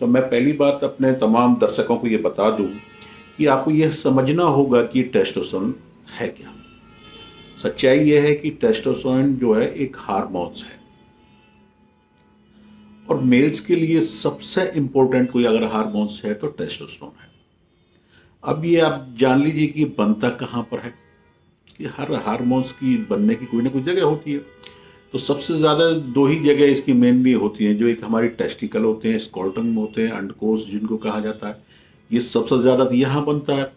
तो मैं पहली बात अपने तमाम दर्शकों को ये बता दूं कि आपको यह समझना होगा कि टेस्टोस्टेरोन है क्या। सच्चाई यह है कि टेस्टोस्टेरोन जो है एक हार्मोन्स है और मेल्स के लिए सबसे इंपॉर्टेंट कोई अगर हार्मोन्स है तो टेस्टोस्टेरोन है। अब ये आप जान लीजिए कि बनता कहाँ पर है, कि हर हार्मोन्स की बनने की कोई ना कोई जगह होती है। तो सबसे ज़्यादा दो ही जगह इसकी मेनली होती हैं, जो एक हमारी टेस्टिकल होते हैं, स्कॉल्टन होते हैं, अंडकोश जिनको कहा जाता है, ये सबसे ज़्यादा तो यहाँ बनता है।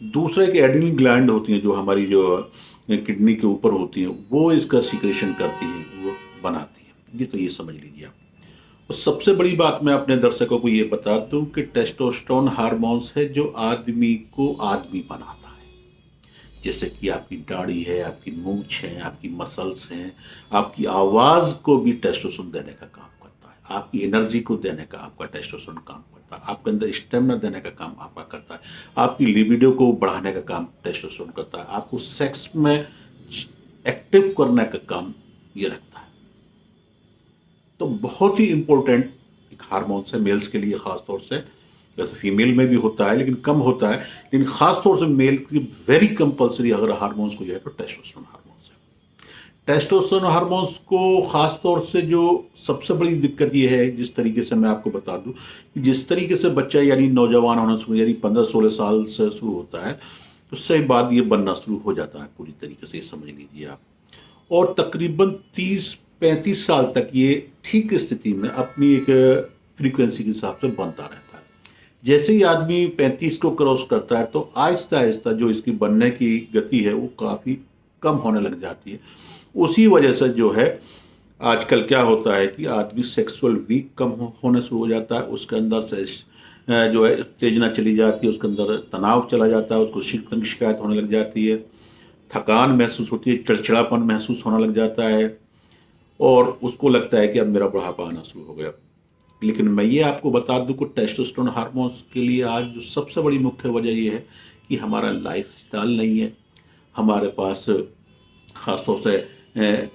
दूसरा एक एड्रिनल ग्लैंड होती हैं जो हमारी जो किडनी के ऊपर होती हैं, वो इसका सिक्रेशन करती हैं, वो बनाती हैं। ये तो ये समझ लीजिए आप। और सबसे बड़ी बात मैं अपने दर्शकों को ये बता दूं कि टेस्टोस्टेरोन हार्मोन्स है जो आदमी को आदमी बनाता है। जैसे कि आपकी दाढ़ी है, आपकी मूंछ है, आपकी मसल्स हैं, आपकी आवाज को भी टेस्टोस्टेरोन देने का काम करता है, आपकी एनर्जी को देने का आपका टेस्टोस्टेरोन काम करता है, आपके अंदर स्टेमिना देने का काम आपका करता है, आपकी लिबिडो को बढ़ाने का काम टेस्टोस्टेरोन करता है, आपको सेक्स में एक्टिव करने का काम ये रखता है। तो बहुत ही इंपॉर्टेंट एक हार्मोन्स है मेल्स के लिए, खासतौर से। वैसे फीमेल में भी होता है लेकिन कम होता है, लेकिन खासतौर से मेल की वेरी कंपलसरी अगर हार्मोन्स को जो है तो टेस्टोस्टेरोन हार्मोन्स है। टेस्टोस्टेरोन हार्मोन्स को खासतौर से जो सबसे बड़ी दिक्कत ये है, जिस तरीके से मैं आपको बता दूं कि जिस तरीके से बच्चा यानी नौजवान होना शुरू, यानी 15-16 साल से शुरू होता है, उससे बाद ये बनना शुरू हो जाता है पूरी तरीके से, समझ लीजिए आप। और तकरीबन 30-35 साल तक ये ठीक स्थिति में अपनी एक फ्रीक्वेंसी के हिसाब से बनता रहता है। जैसे ही आदमी 35 को क्रॉस करता है तो आहिस्ता आहिस्ता जो इसकी बनने की गति है वो काफ़ी कम होने लग जाती है। उसी वजह से जो है आजकल क्या होता है कि आदमी सेक्सुअल वीक कम होने शुरू हो जाता है, उसके अंदर से जो है उत्तेजना चली जाती है, उसके अंदर तनाव चला जाता है, उसको शीतलन की शिकायत होने लग जाती है, थकान महसूस होती है, चिड़चिड़ापन महसूस होने लग जाता है और उसको लगता है कि अब मेरा बुढ़ापा आना शुरू हो गया। लेकिन मैं ये आपको बता दूं कि टेस्टोस्टेरोन हार्मोन्स के लिए आज जो सबसे बड़ी मुख्य वजह ये है कि हमारा लाइफस्टाइल नहीं है, हमारे पास खासतौर से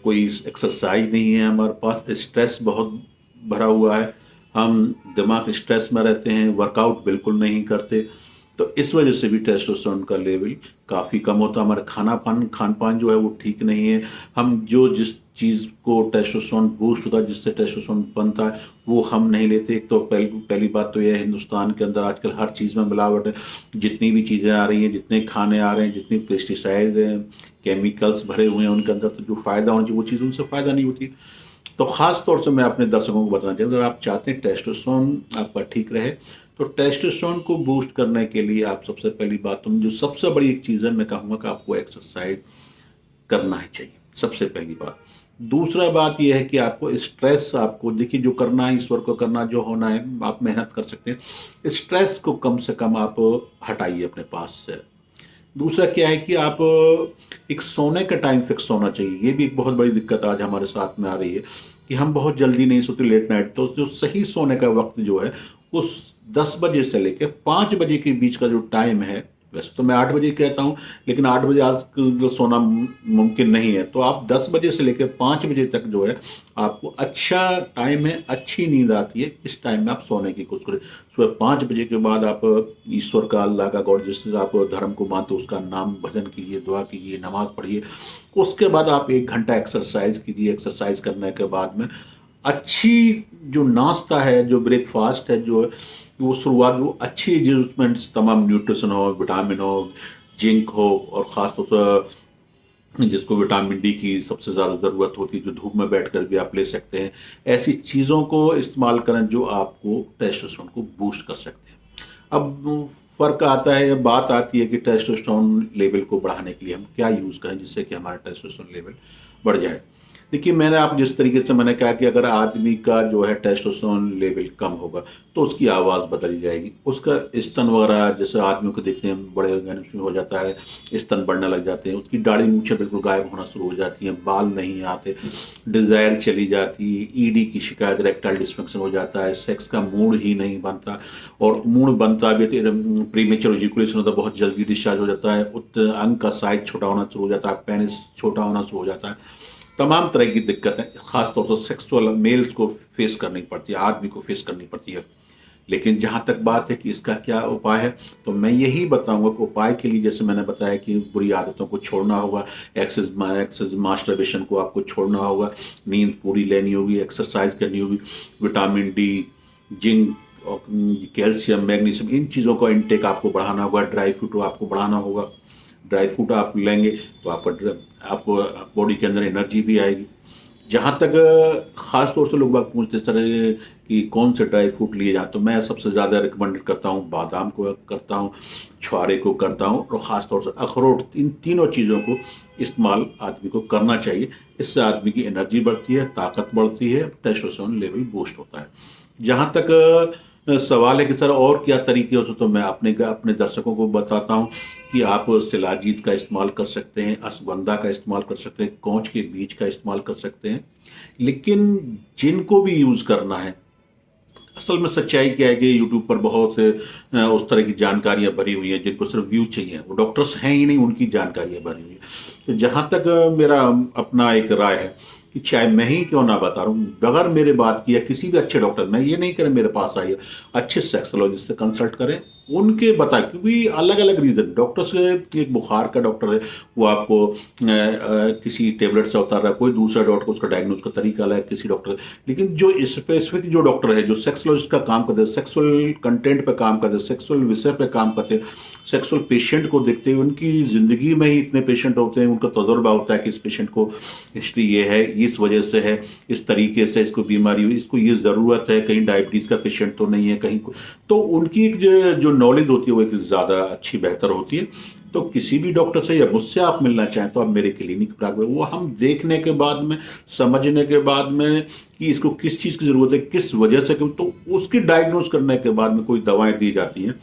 कोई एक्सरसाइज नहीं है, हमारे पास स्ट्रेस बहुत भरा हुआ है, हम दिमाग स्ट्रेस में रहते हैं, वर्कआउट बिल्कुल नहीं करते। तो इस वजह से भी टेस्टोस्टेरोन का लेवल काफ़ी कम होता है। हमारा खान पान जो है वो ठीक नहीं है। हम जो जिस चीज़ को टेस्टोस्टेरोन बूस्ट होता है, जिससे टेस्टोस्टेरोन बनता है, वो हम नहीं लेते। एक तो पहली बात तो यह है, हिंदुस्तान के अंदर आजकल हर चीज़ में मिलावट है। जितनी भी चीज़ें आ रही हैं, जितने खाने आ रहे हैं, जितनी पेस्टिसाइड हैं, केमिकल्स भरे हुए हैं उनके अंदर, तो जो फ़ायदा होना चाहिए वो चीज़ उनसे फ़ायदा नहीं होती। तो ख़ास तौर से मैं अपने दर्शकों को बताना चाहूँगा, अगर आप चाहते हैं टेस्टोस्टेरोन आपका ठीक रहे, तो टेस्टोस्टेरोन को बूस्ट करने के लिए आप सबसे पहली बात तो जो सबसे बड़ी एक चीज़ है, मैं कहूँगा कि आपको एक्सरसाइज करना ही चाहिए, सबसे पहली बात। दूसरा बात यह है कि आपको स्ट्रेस, आपको देखिए जो करना है ईश्वर को करना, जो होना है आप मेहनत कर सकते हैं, स्ट्रेस को कम से कम आप हटाइए अपने पास से। दूसरा क्या है कि आप एक सोने का टाइम फिक्स होना चाहिए। ये भी एक बहुत बड़ी दिक्कत आज हमारे साथ में आ रही है कि हम बहुत जल्दी नहीं सोते, लेट नाइट। तो जो सही सोने का वक्त जो है वो 10 बजे से लेकर 5 बजे के बीच का जो टाइम है, वैसे तो मैं 8 बजे कहता हूँ, लेकिन 8 बजे आज सोना मुमकिन नहीं है। तो आप 10 बजे से लेकर 5 बजे तक जो है आपको अच्छा टाइम है, अच्छी नींद आती है, इस टाइम में आप सोने की कोशिश करें। सुबह 5 बजे के बाद आप ईश्वर का, अल्लाह का, गॉड जिस आप धर्म को मानते हो उसका नाम भजन कीजिए, दुआ कीजिए, नमाज पढ़िए। उसके बाद आप 1 घंटा एक्सरसाइज कीजिए। एक्सरसाइज करने के बाद में अच्छी जो नाश्ता है, जो ब्रेकफास्ट है, जो वो शुरुआत वो अच्छी, जिसमें तमाम न्यूट्रिशन हो, विटामिन हो, जिंक हो, और ख़ास तौर से जिसको विटामिन डी की सबसे ज़्यादा ज़रूरत होती है, जो धूप में बैठकर भी आप ले सकते हैं, ऐसी चीज़ों को इस्तेमाल करें जो आपको टेस्टोस्टेरोन को बूस्ट कर सकते हैं। अब फ़र्क आता है, बात आती है कि टेस्टोस्टेरोन लेवल को बढ़ाने के लिए हम क्या यूज़ करें जिससे कि हमारा टेस्टोस्टेरोन लेवल बढ़ जाए। देखिए, मैंने आप जिस तरीके से मैंने कहा कि अगर आदमी का जो है टेस्टोस्टेरोन लेवल कम होगा तो उसकी आवाज़ बदल जाएगी, उसका स्तन वगैरह, जैसे आदमियों को देखते हैं बड़े में हो जाता है, स्तन बढ़ने लग जाते हैं, उसकी दाढ़ी मूछें बिल्कुल गायब होना शुरू हो जाती हैं, बाल नहीं आते, डिज़ायर चली जाती है, ईडी की शिकायत, इरेक्टाइल डिस्फंक्शन हो जाता है, सेक्स का मूड ही नहीं बनता, और मूड बनता भी तो प्रीमेच्योर इजैकुलेशन होता है, बहुत जल्दी डिस्चार्ज हो जाता है, अंग का साइज छोटा होना शुरू हो जाता है, पेनिस छोटा होना शुरू हो जाता है। तमाम तरह की दिक्कतें ख़ासतौर से सेक्सुअल मेल्स को फेस करनी पड़ती है, आदमी को फेस करनी पड़ती है। लेकिन जहाँ तक बात है कि इसका क्या उपाय है, तो मैं यही बताऊँगा कि उपाय के लिए जैसे मैंने बताया कि बुरी आदतों को छोड़ना होगा, एक्सेस मास्टरबेशन को आपको छोड़ना होगा, नींद पूरी लेनी होगी, एक्सरसाइज करनी होगी, विटामिन डी, जिंक और कैल्शियम, मैग्नीशियम, इन चीज़ों का इंटेक आपको बढ़ाना होगा, ड्राई फ्रूट को आपको बढ़ाना होगा। ड्राई फ्रूट आप लेंगे तो आपको बॉडी के अंदर एनर्जी भी आएगी। जहाँ तक ख़ास तौर से लोग बाग पूछते सर कि कौन से ड्राई फ्रूट लिए जाएँ, तो मैं सबसे ज़्यादा रिकमेंडेड करता हूँ बादाम को करता हूँ, छुआरे को करता हूँ और ख़ास तौर से अखरोट। इन तीनों चीज़ों को इस्तेमाल आदमी को करना चाहिए। इससे आदमी की एनर्जी बढ़ती है, ताकत बढ़ती है, टेस्टोस्टेरोन लेवल बूस्ट होता है। जहाँ तक सवाल है कि सर और क्या तरीके हो, तो मैं अपने दर्शकों को बताता हूँ कि आप शिलाजीत का इस्तेमाल कर सकते हैं, अश्वगंधा का इस्तेमाल कर सकते हैं, कौच के बीज का इस्तेमाल कर सकते हैं। लेकिन जिनको भी यूज़ करना है, असल में सच्चाई क्या है कि यूट्यूब पर बहुत उस तरह की जानकारियाँ भरी हुई हैं, जिनको सिर्फ व्यू चाहिए, वो डॉक्टर्स हैं ही नहीं, उनकी जानकारियाँ भरी हुई हैं। तो जहाँ तक मेरा अपना एक राय है कि चाहे मैं ही क्यों ना बता रहा हूँ, बगैर मेरे बात किया किसी भी अच्छे डॉक्टर, मैं ये नहीं करें मेरे पास आइए, अच्छे सेक्सोलॉजिस्ट से कंसल्ट करें, उनके बताए, क्योंकि अलग अलग रीज़न डॉक्टर से, एक बुखार का डॉक्टर है वो आपको किसी टेबलेट से उतार रहा है, कोई दूसरा डॉक्टर उसका डायग्नोज का तरीका अलग है किसी डॉक्टर। लेकिन जो स्पेसिफिक जो डॉक्टर है, जो सेक्सोलॉजिस्ट का काम करते हैं, सेक्सुअल कंटेंट पे काम करते हैं, सेक्सुअल विषय पे काम करते हैं, सेक्सुअल पेशेंट को देखते हैं, उनकी ज़िंदगी में ही इतने पेशेंट होते हैं, उनका तजुर्बा होता है कि इस पेशेंट को हिस्ट्री ये है, इस वजह से है, इस तरीके से इसको बीमारी हुई, इसको ये ज़रूरत है, कहीं डायबिटीज़ का पेशेंट तो नहीं है, कहीं तो उनकी एक जो नॉलेज होती है वो एक ज़्यादा अच्छी बेहतर होती है। तो किसी भी डॉक्टर से या मुझसे आप मिलना चाहें तो आप मेरे क्लिनिक पर आकर, वो हम देखने के बाद में, समझने के बाद में कि इसको किस चीज़ की ज़रूरत है, किस वजह से, क्यों, तो उसकी डायग्नोज करने के बाद में कोई दवाएं दी जाती हैं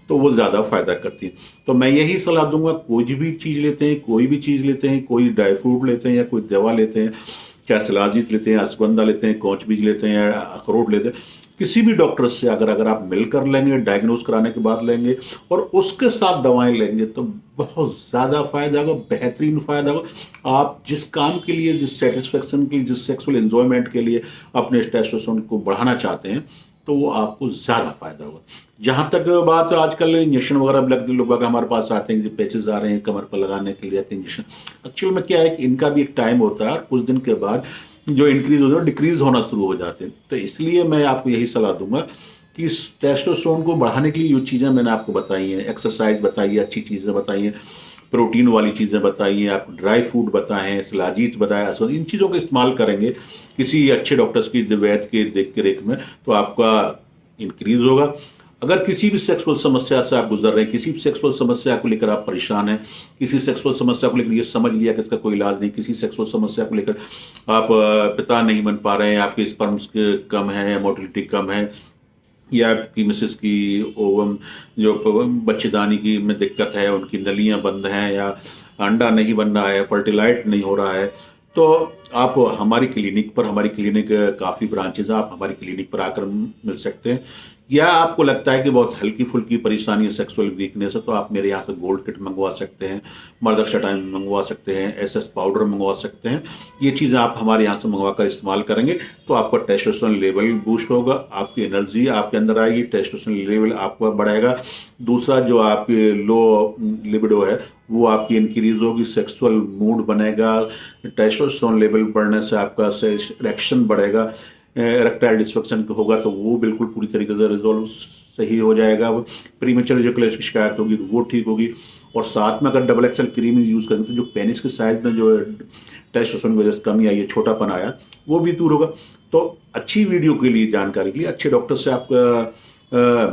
तो वो ज़्यादा फ़ायदा करती हैं। तो मैं यही सलाह दूंगा, कोई भी चीज़ लेते हैं, कोई भी चीज़ लेते हैं, कोई ड्राई फ्रूट लेते हैं या कोई दवा लेते हैं, चाहे शिलाजीत लेते हैं, अश्वगंधा लेते हैं, कौच बीज लेते हैं या अखरोट लेते हैं, किसी भी डॉक्टर से अगर आप मिलकर लेंगे, डायग्नोज कराने के बाद लेंगे और उसके साथ दवाएं लेंगे तो बहुत ज़्यादा फायदा होगा, बेहतरीन फायदा होगा। आप जिस काम के लिए, जिस सेटिस्फेक्शन के लिए, जिस सेक्सुअल एंजॉयमेंट के लिए अपने टेस्टोस्टेरोन को बढ़ाना चाहते हैं, तो वो आपको ज़्यादा फायदा होगा। जहाँ तक बात आजकल इंजेक्शन वगैरह लगते, लोग हमारे पास आते हैं, जो पैचेज आ रहे हैं कमर पर लगाने के लिए इंजेक्शन, एक्चुअल में क्या है कि इनका भी एक टाइम होता है, कुछ दिन के बाद जो इंक्रीज हो जाए डिक्रीज होना शुरू हो जाते हैं। तो इसलिए मैं आपको यही सलाह दूंगा कि टेस्टोस्टेरोन को बढ़ाने के लिए जो चीज़ें मैंने आपको बताई हैं, एक्सरसाइज बताई है, अच्छी चीज़ें बताई हैं, प्रोटीन वाली चीज़ें बताई हैं, आपको ड्राई फ्रूट बताए हैं, शिलाजीत बताया, इन चीज़ों का इस्तेमाल करेंगे किसी अच्छे डॉक्टर्स की वैद्य के देख के रेख में, तो आपका इंक्रीज होगा। अगर किसी भी सेक्सुअल समस्या से आप गुजर रहे हैं, किसी भी सेक्सुअल समस्या को लेकर आप परेशान हैं, किसी सेक्सुअल समस्या को लेकर ये समझ लिया कि इसका कोई इलाज नहीं, किसी सेक्सुअल समस्या को लेकर आप पिता नहीं बन पा रहे हैं, आपके स्पर्म्स कम है, मोटिलिटी कम है, या आपकी मिसेस की ओवम जो बच्चेदानी की में दिक्कत है, उनकी नलियां बंद हैं या अंडा नहीं बन रहा है, फर्टिलाइट नहीं हो रहा है, तो आप हमारी क्लिनिक काफ़ी ब्रांचेज हैं, आप हमारी क्लिनिक पर आकर मिल सकते हैं। या आपको लगता है कि बहुत हल्की फुल्की परेशानी है, सेक्सुअल वीकनेस है, तो आप मेरे यहाँ से गोल्ड किट मंगवा सकते हैं, मर्द टाइम मंगवा सकते हैं, एसएस पाउडर मंगवा सकते हैं। ये चीज़ें आप हमारे यहाँ से मंगवा कर इस्तेमाल करेंगे तो आपका टेस्टोस्टेरोन लेवल बूस्ट होगा, आपकी एनर्जी आपके अंदर आएगी, टेस्टोस्टेरोन लेवल आपका बढ़ेगा। दूसरा जो आपके लो लिबिडो है वो आपकी इंक्रीज होगी, सेक्सुअल मूड बनेगा, टेस्टोस्टेरोन लेवल बढ़ने से आपका इरेक्शन बढ़ेगा, इरेक्टाइल डिस्फंक्शन होगा तो वो बिल्कुल पूरी तरीके से रिजॉल्व सही हो जाएगा। प्रीमेच्योर इजैकुलेशन की शिकायत होगी तो वो ठीक होगी। और साथ में अगर डबल एक्सेल क्रीम यूज़ करेंगे तो जो पेनिस के साइज में जो टेस्टोस्टेरोन की वजह से कमी आई है, छोटापन आया, वो भी दूर होगा। तो अच्छी वीडियो के लिए, जानकारी के लिए अच्छे डॉक्टर से आप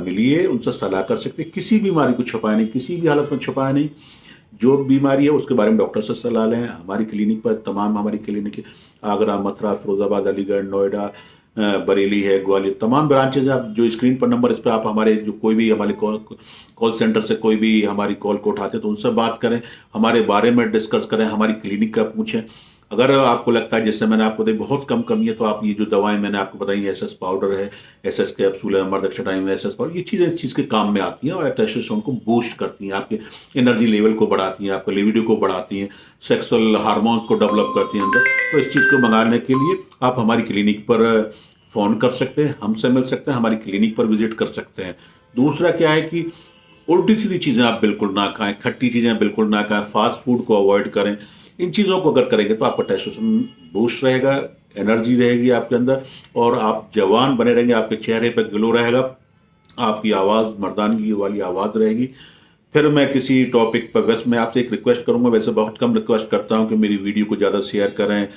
मिलिए, उनसे सलाह कर सकते हैं। किसी बीमारी को छुपाया नहीं, किसी भी हालत में छुपाया नहीं, जो बीमारी है उसके बारे में डॉक्टर से सलाह लें। हमारी क्लिनिक पर तमाम हमारी क्लिनिक आगरा, मथुरा, फिरोजाबाद, अलीगढ़, नोएडा, बरेली है, ग्वालियर, तमाम ब्रांचेज हैं। आप जो स्क्रीन पर नंबर, इस पर आप हमारे जो कोई भी हमारे कॉल सेंटर से कोई भी हमारी कॉल को उठाते तो उनसे बात करें, हमारे बारे में डिस्कस करें, हमारी क्लिनिक का पूछें। अगर आपको लगता है, जैसे मैंने आपको बताई बहुत कम कमी है, तो आप ये जो दवाएं मैंने आपको बताई, एसएस पाउडर है, एसएस कैप्सूल है, मर्दक्षाटाइम है, एसएस पाउडर, ये चीज़ें इस चीज़ के काम में आती हैं और टेस्टोस्टेरोन को बूस्ट करती हैं, आपके एनर्जी लेवल को बढ़ाती हैं, आपका लिबिडो को बढ़ाती हैं, सेक्सुअल हार्मोन्स को डेवलप करती हैं अंदर। तो इस चीज़ को मंगाने के लिए आप हमारी क्लिनिक पर फ़ोन कर सकते हैं, हमसे मिल सकते हैं, हमारी क्लिनिक पर विजिट कर सकते हैं। दूसरा क्या है कि उल्टी सीधी चीज़ें आप बिल्कुल ना खाएं, खट्टी चीज़ें बिल्कुल ना खाएं, फास्ट फूड को अवॉइड करें। इन चीज़ों को अगर करेंगे तो आपका टेस्टोस्टेरोन बूस्ट रहेगा, एनर्जी रहेगी आपके अंदर और आप जवान बने रहेंगे, आपके चेहरे पे ग्लो रहेगा, आपकी आवाज़ मर्दानगी वाली आवाज़ रहेगी। फिर मैं किसी टॉपिक पर, वैसे मैं आपसे एक रिक्वेस्ट करूंगा, वैसे बहुत कम रिक्वेस्ट करता हूं कि मेरी वीडियो को ज़्यादा शेयर करें,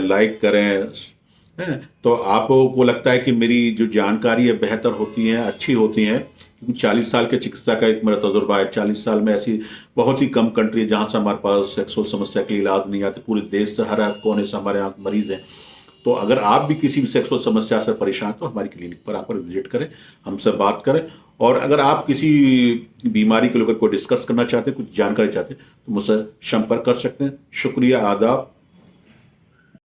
लाइक करें, हैं? तो आपको लगता है कि मेरी जो जानकारी है बेहतर होती है, अच्छी होती है, क्योंकि 40 साल के चिकित्सा का एक मेरा तजुर्बा है। 40 साल में ऐसी बहुत ही कम कंट्री है जहाँ से हमारे पास सेक्सुअल समस्या के लिए इलाज नहीं आते। पूरे देश से हर कोने से हमारे यहाँ मरीज हैं। तो अगर आप भी किसी भी सेक्सुअल समस्या से परेशान हैं तो हमारी क्लिनिक पर आकर विजिट करें, हमसे बात करें। और अगर आप किसी बीमारी के लेकर कोई डिस्कस करना चाहते हैं, कुछ जानकारी चाहते हैं, तो मुझसे संपर्क कर सकते हैं। शुक्रिया, आदाब।